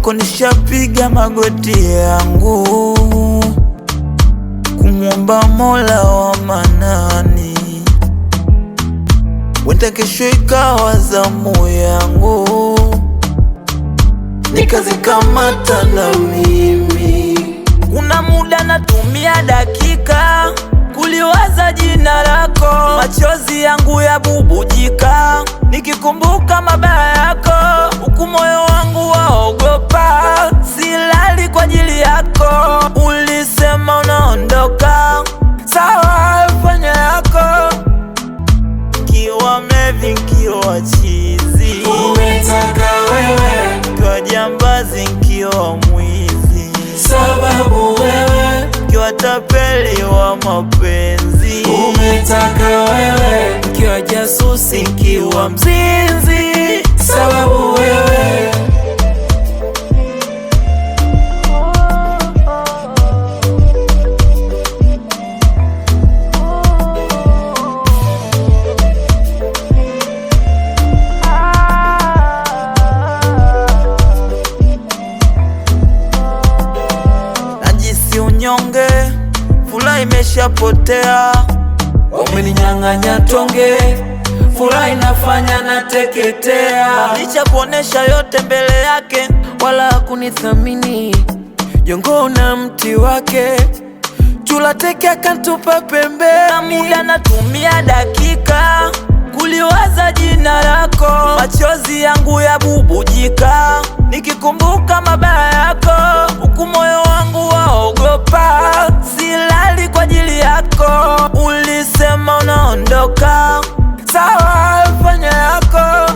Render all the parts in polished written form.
kwako nishapiga magoti yangu kumwomba Mola wa Manani, wenda kesho ikawa zamu yangu nikazikamata na mimi. Kuna muda natumia dakika kuliwaza jina lako, machozi yangu ya bubujika nikikumbuka mabaya yako, huku moyo wangu waogopa, silali kwa ajili yako. Ulisema unaondoka, sawa fanya yako, kiwa mlevi kiwa chizi, umetaka wewe, kiwa jambazi kiwa mwizi, sababu wewe, kiwa tapeli wa mapenzi, umetaka wewe, kiwa jasusi kiwa mzinzi, sababu wewe. najisi unyonge, furaha imeshapotea, Wameninyang'anya tonge, furaha inafanya nateketea. licha kuonesha yote mbele yake, Wala kunithamini, jongo na mti wake, chula teke akantupa pembeni. muda natumia dakika kuliwaza jina lako, machozi yangu ya bubujika nikikumbuka mabaya yako, huku moyo wangu waogopa, silali kwa ajili yako. Ulisema unaondoka, sawa fanya yako,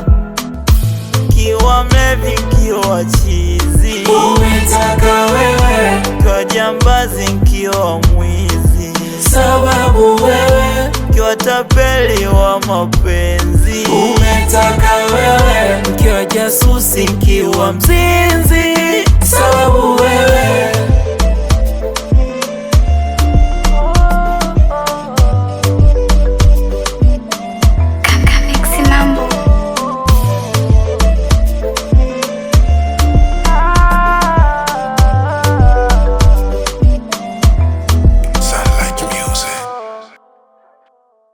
kiwa mlevi kiwa chizi, Umetaka wewe, kiwa jambazi kiwa mwizi, sababu wewe, kiwa tapeli wa mapenzi, umetaka wewe, kiwa jasusi kiwa mzinzi, sababu wewe.